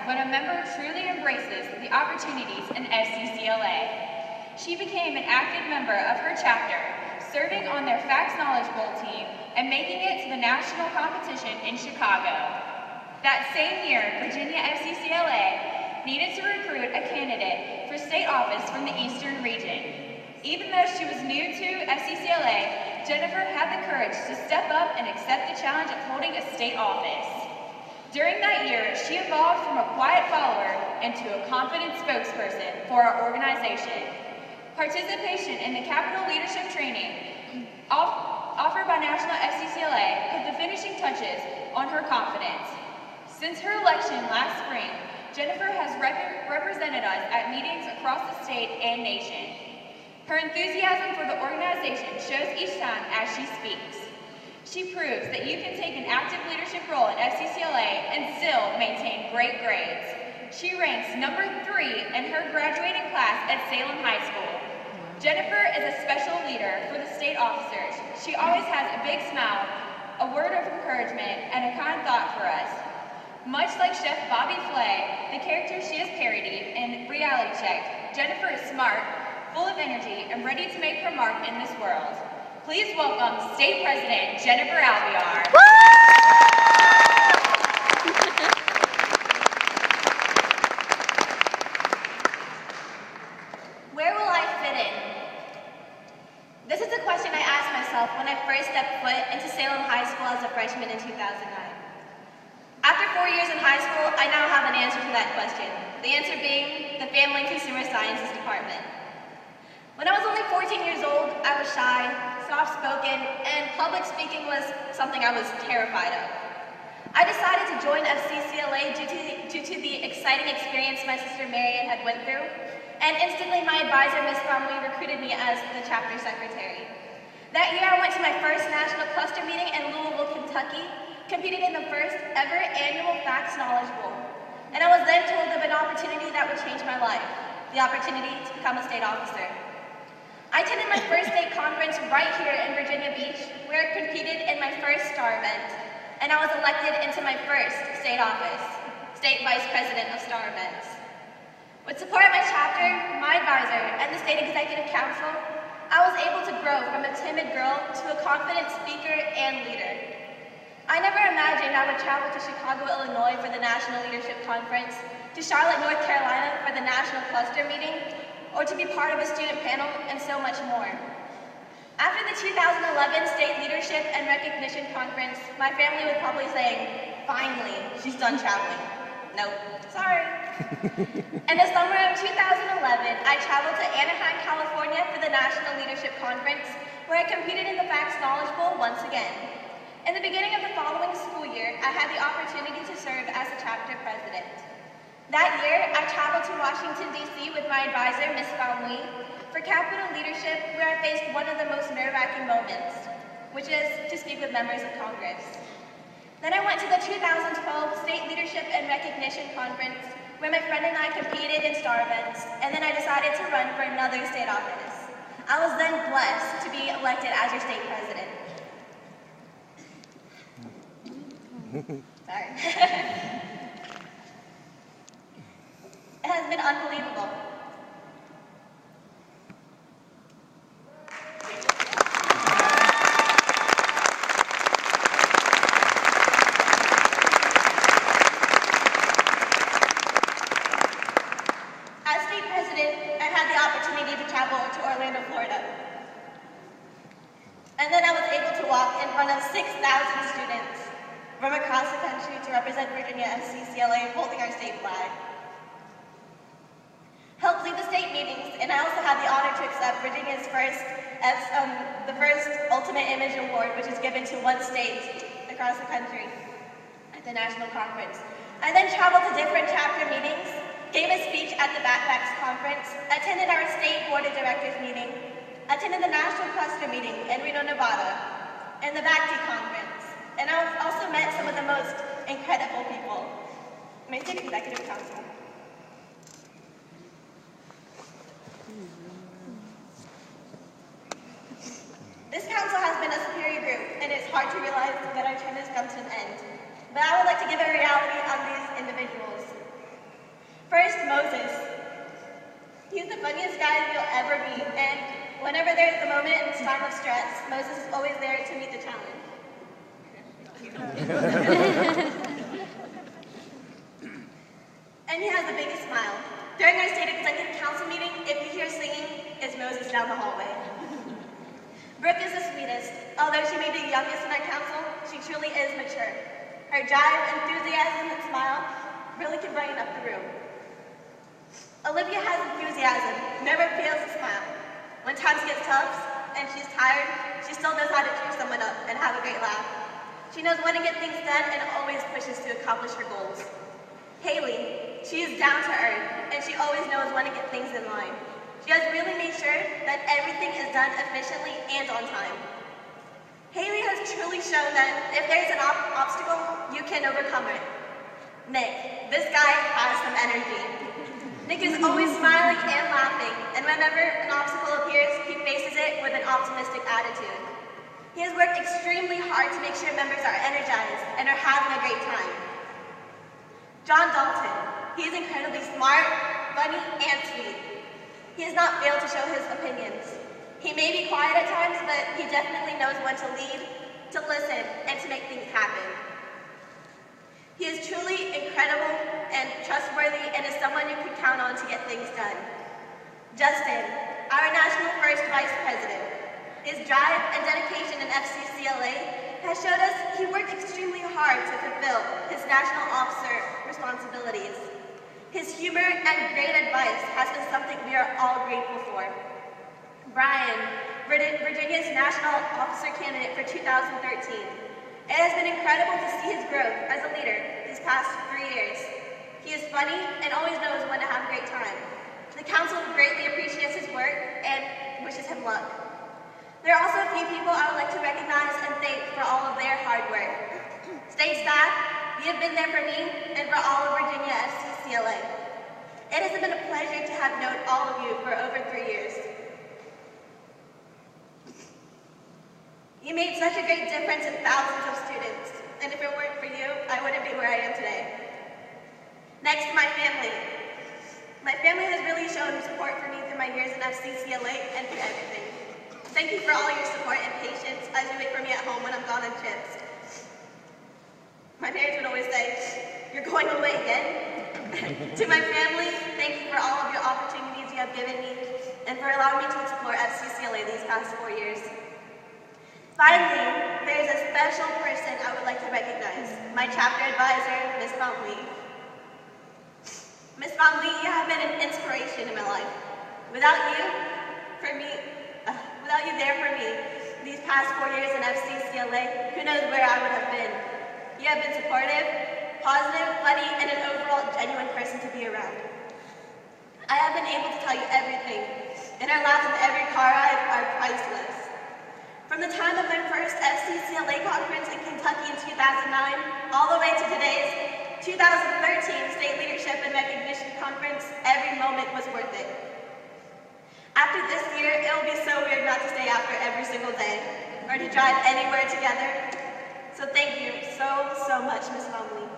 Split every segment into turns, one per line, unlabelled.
when a member truly embraces the opportunities in FCCLA. She became an active member of her chapter, serving on their Facts Knowledge Bowl team and making it to the national competition in Chicago. That same year, Virginia FCCLA needed to recruit a candidate for state office from the Eastern region. Even though she was new to FCCLA, Jennifer had the courage to step up and accept the challenge of holding a state office. During that year, she evolved from a quiet follower into a confident spokesperson for our organization. Participation in the Capital Leadership Training offered by National FCCLA put the finishing touches on her confidence. Since her election last spring, Jennifer has represented us at meetings across the state and nation. Her enthusiasm for the organization shows each time as she speaks. She proves that you can take an active leadership role at FCCLA and still maintain great grades. She ranks number 3 in her graduating class at Salem High School. Jennifer is a special leader for the state officers. She always has a big smile, a word of encouragement, and a kind thought for us. Much like Chef Bobby Flay, the character she has parodied in Reality Check, Jennifer is smart, full of energy, and ready to make her mark in this world. Please welcome State President Jennifer Alviar.
Where will I fit in? This is a question I asked myself when I first stepped foot into Salem High School as a freshman in 2009. After 4 years in high school, I now have an answer to that question. The answer being the Family and Consumer Sciences Department. When I was only 14 years old, I was shy, soft-spoken, and public speaking was something I was terrified of. I decided to join FCCLA due to the exciting experience my sister Marian had went through, and instantly my advisor, Ms. Bromley, recruited me as the chapter secretary. That year, I went to my first national cluster meeting in Louisville, Kentucky, competed in the first ever annual Facts Knowledge Bowl, and I was then told of an opportunity that would change my life, the opportunity to become a state officer. I attended my first state conference right here in Virginia Beach, where I competed in my first STAR event, and I was elected into my first state office, State Vice President of STAR events. With support of my chapter, my advisor, and the State Executive Council, I was able to grow from a timid girl to a confident speaker and leader. I never imagined I would travel to Chicago, Illinois for the National Leadership Conference, to Charlotte, North Carolina for the National Cluster Meeting, or to be part of a student panel, and so much more. After the 2011 State Leadership and Recognition Conference, my family was probably saying, finally, she's done traveling. Nope, sorry. In the summer of 2011, I traveled to Anaheim, California for the National Leadership Conference, where I competed in the Facts Knowledge Bowl once again. In the beginning of the following school year, I had the opportunity to serve as a chapter president. That year, I traveled to Washington, D.C. with my advisor, Ms. Bromley, for Capital Leadership, where I faced one of the most nerve-wracking moments, which is to speak with members of Congress. Then I went to the 2012 State Leadership and Recognition Conference, where my friend and I competed in STAR events, and then I decided to run for another state office. I was then blessed to be elected as your state president. Sorry. It has been unbelievable. As state president, I had the opportunity to travel to Orlando, Florida. And then I was able to walk in front of 6,000 students from across the country to represent Virginia FCCLA holding our state flag. Helped lead the state meetings, and I also had the honor to accept Virginia's first Ultimate Image Award, which is given to one state across the country at the national conference. I then traveled to different chapter meetings, gave a speech at the Backpacks Conference, attended our state board of directors meeting, attended the national cluster meeting in Reno, Nevada, and the BACT conference. And I also met some of the most incredible people. My state executive council. This council has been a superior group, and it's hard to realize that our term has come to an end. But I would like to give a reality on these individuals. funniest guy you'll ever meet, and whenever there's a moment in time of stress, Moses is always there to meet the challenge. And he has the biggest smile. During our state executive council meeting, if you hear singing, it's Moses down the hallway. Brooke is the sweetest. Although she may be the youngest in our council, she truly is mature. Her drive, enthusiasm, and smile really can brighten up the room. Olivia has enthusiasm, never fails to smile. When times get tough and she's tired, she still knows how to cheer someone up and have a great laugh. She knows when to get things done and always pushes to accomplish her goals. Haley, she is down to earth, and she always knows when to get things in line. She has really made sure that everything is done efficiently and on time. Haley has truly shown that if there's an obstacle, you can overcome it. Nick, this guy has some energy. Nick is always smiling and laughing, and whenever an obstacle appears, he faces it with an optimistic attitude. He has worked extremely hard to make sure members are energized and are having a great time. John Dalton, he is incredibly smart, funny, and sweet. He has not failed to show his opinions. He may be quiet at times, but he definitely knows when to lead, to listen, and to make things happen. He is truly incredible and trustworthy and is someone you can count on to get things done. Justin, our National First Vice President. His drive and dedication in FCCLA has showed us he worked extremely hard to fulfill his national officer responsibilities. His humor and great advice has been something we are all grateful for. Brian, Virginia's national officer candidate for 2013. It has been incredible to see his growth as a leader these past 3 years. He is funny and always knows when to have a great time. The council greatly appreciates his work and wishes him luck. There are also a few people I would like to recognize and thank for all of their hard work. State staff, you have been there for me and for all of Virginia FCCLA. It has been a pleasure to have known all of you for over 3 years. You made such a great difference in thousands of students, and if it weren't for you, I wouldn't be where I am today. Next, my family. My family has really shown support for me through my years in FCCLA and through everything. Thank you for all your support and patience as you wait for me at home when I'm gone on trips. My parents would always say, "You're going away again?" To my family, thank you for all of your opportunities you have given me and for allowing me to explore FCCLA these past 4 years. Finally, there is a special person I would like to recognize, my chapter advisor, Ms. Van Lee. Ms. Van Lee, you have been an inspiration in my life. Without you there for me, these past 4 years in FCCLA, who knows where I would have been. You have been supportive, positive, funny, and an overall genuine person to be around. I have been able to tell you everything, and our laughs in every car ride are priceless. From the time of my first FCCLA conference in Kentucky in 2009, all the way to today's 2013 State Leadership and Recognition Conference, every moment was worth it. After this year, it will be so weird not to stay after every single day, or to drive anywhere together. So thank you so much, Ms. Van Lee.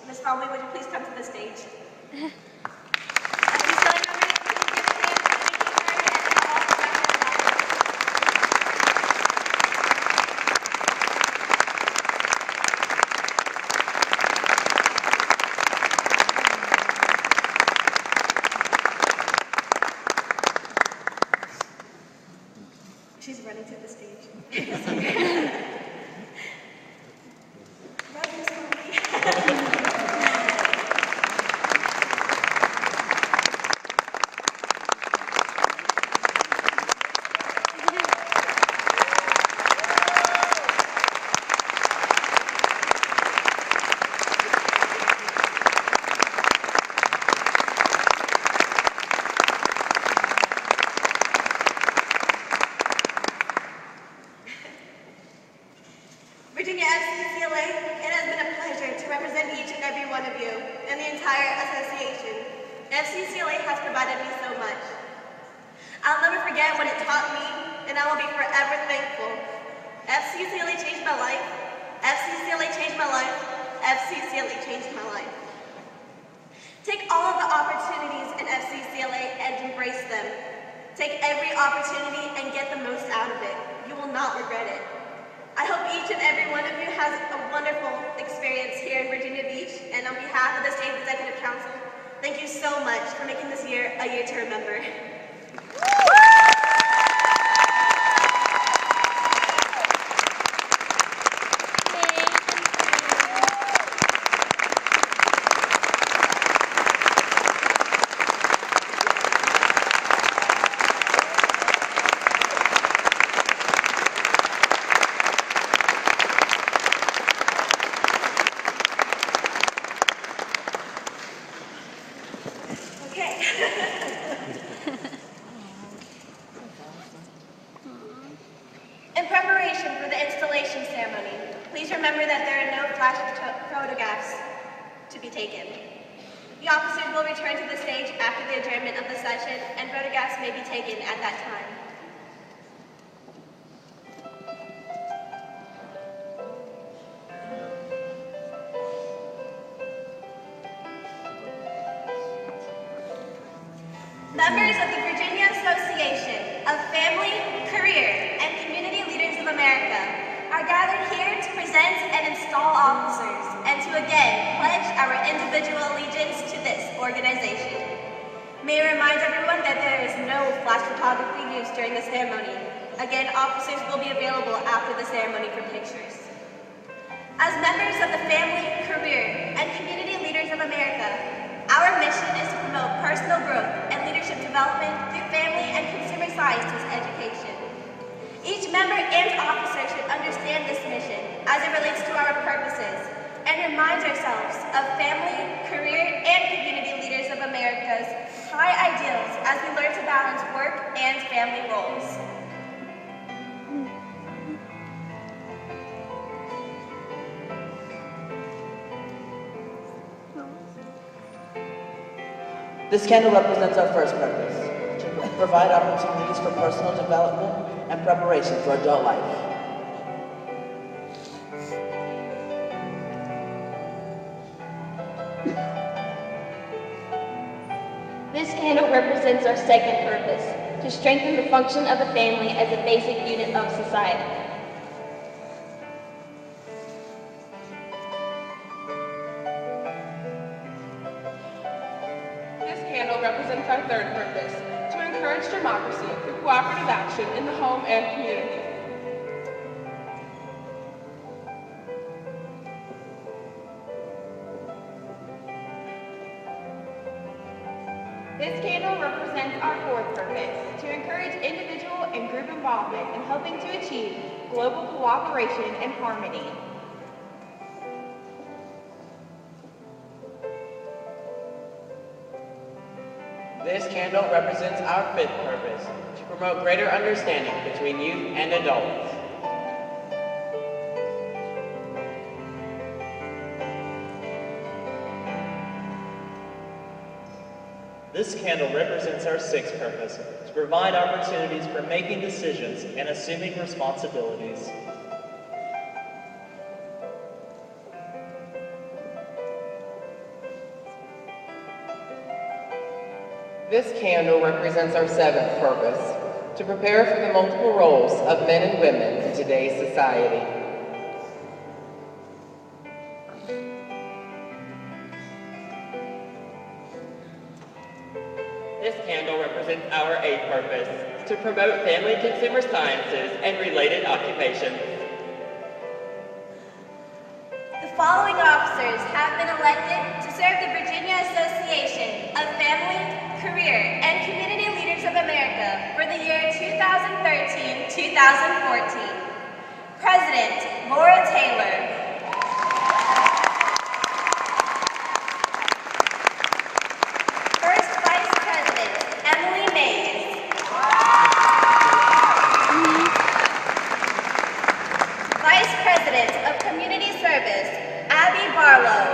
Ms. Van Lee, would you please come to the stage? She's running to the stage. Virginia FCCLA, it has been a pleasure to represent each and every one of you and the entire association. FCCLA has provided me so much. I'll never forget what it taught me, and I will be forever thankful. FCCLA changed my life. FCCLA changed my life. FCCLA changed my life. Take all of the opportunities in FCCLA and embrace them. Take every opportunity and get the most out of it. You will not regret it. I hope each and every one of you has a wonderful experience here in Virginia Beach, and on behalf of the State Executive Council, thank you so much for making this year a year to remember. In preparation for the installation ceremony, please remember that there are no flash photographs to be taken. The officers will return to the stage after the adjournment of the session, and photographs may be taken at that time. Members of the Virginia Association of Family, Career, and Community Leaders of America are gathered here to present and install officers and to again pledge our individual allegiance to this organization. May I remind everyone that there is no flash photography used during the ceremony. Again, officers will be available after the ceremony for pictures. As members of the Family, Career, and Community Leaders of America, our mission is to promote personal growth and leadership development through family and consumer sciences education. Each member and officer should understand this mission as it relates to our purposes and remind ourselves of family, career, and community leaders of America's high ideals as we learn to balance work and family roles.
This candle represents our first purpose, to provide opportunities for personal development and preparation for adult life.
This candle represents our second purpose, to strengthen the function of the family as a basic unit of society.
This candle represents our third purpose, to encourage democracy through cooperative action in the home and community. This candle represents our fourth purpose, to encourage individual and group involvement in helping to achieve global cooperation and harmony.
This candle represents our fifth purpose, to promote greater understanding between youth and adults.
This candle represents our sixth purpose, to provide opportunities for making decisions and assuming responsibilities.
This candle represents our seventh purpose, to prepare for the multiple roles of men and women in today's society.
This candle represents our eighth purpose, to promote family consumer sciences and related occupations.
The following officers have been elected to serve the Virginia Association of Family, Career, and Community Leaders of America for the year 2013-2014. President, Laura Taylor. First Vice President, Emily Mays. Vice President of Community Service, Abby Barlow.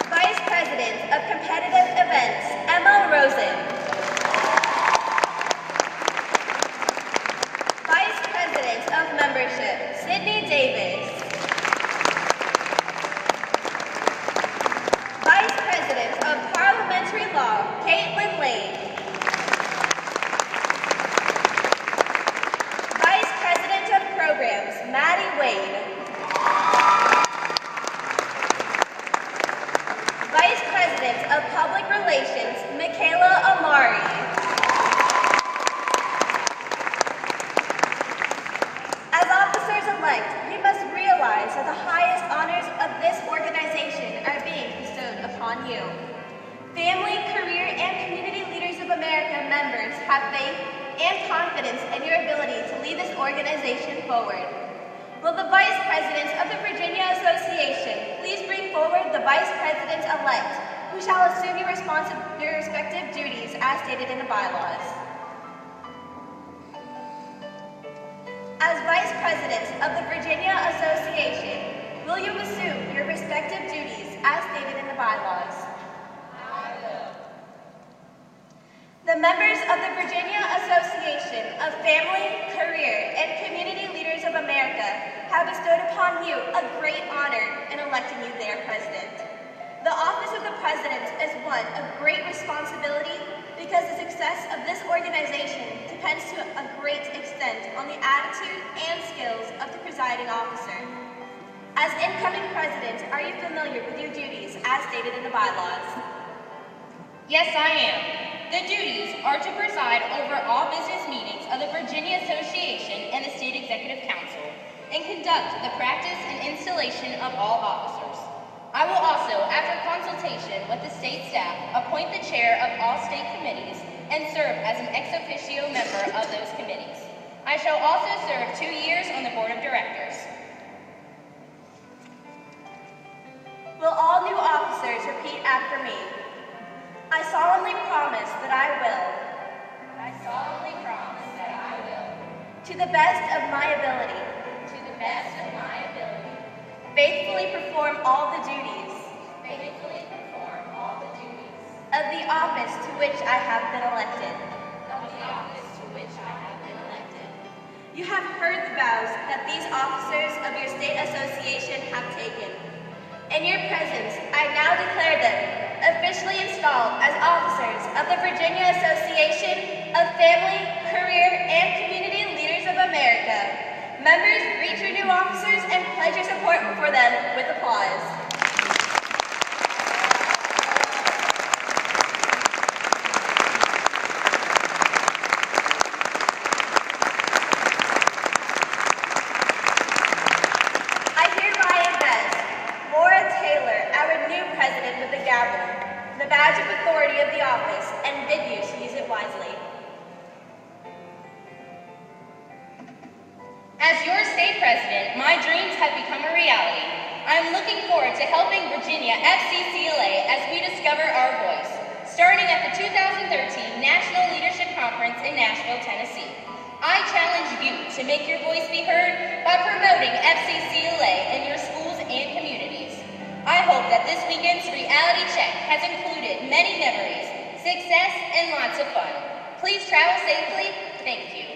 Vice President of Competitive Events, Emma Rosen. Vice President upon you. Family, career, and community leaders of America members have faith and confidence in your ability to lead this organization forward. Will the Vice Presidents of the Virginia Association please bring forward the Vice President-elect, who shall assume your respective duties as stated in the bylaws. As Vice President of the Virginia Association, will you assume your respective duties as stated in the bylaws? I will. The members of the Virginia Association of Family, Career, and Community Leaders of America have bestowed upon you a great honor in electing you their president. The office of the president is one of great responsibility because the success of this organization depends to a great extent on the attitude and skills of the presiding officer. As incoming president, are you familiar with your duties as stated in the bylaws?
Yes, I am. The duties are to preside over all business meetings of the Virginia Association and the State Executive Council, and conduct the practice and installation of all officers. I will also, after consultation with the state staff, appoint the chair of all state committees and serve as an ex officio member of those committees. I shall also serve 2 years on the board of directors.
Will all new officers repeat after me? I solemnly promise that I will.
I solemnly promise that I will.
To the best of my ability.
To the best of my ability.
Faithfully perform all the duties.
Faithfully perform all the duties.
Of the office to which I have been elected.
Of the office to which I have been elected.
You have heard the vows that these officers of your state association have taken. In your presence, I now declare them officially installed as officers of the Virginia Association of Family, Career, and Community Leaders of America. Members, greet your new officers and pledge your support for them with applause. I hereby invest Maura Taylor, our new president, with the gavel, the badge of authority of the office, and bid you to use it wisely.
As your state president, my dreams have become a reality. I am looking forward to helping Virginia FCCLA as we discover our voice, starting at the 2013 National Leadership Conference in Nashville, Tennessee. I challenge you to make your voice be heard by promoting FCCLA in your schools and communities. I hope that this weekend's reality check has included many memories, success, and lots of fun. Please travel safely. Thank you.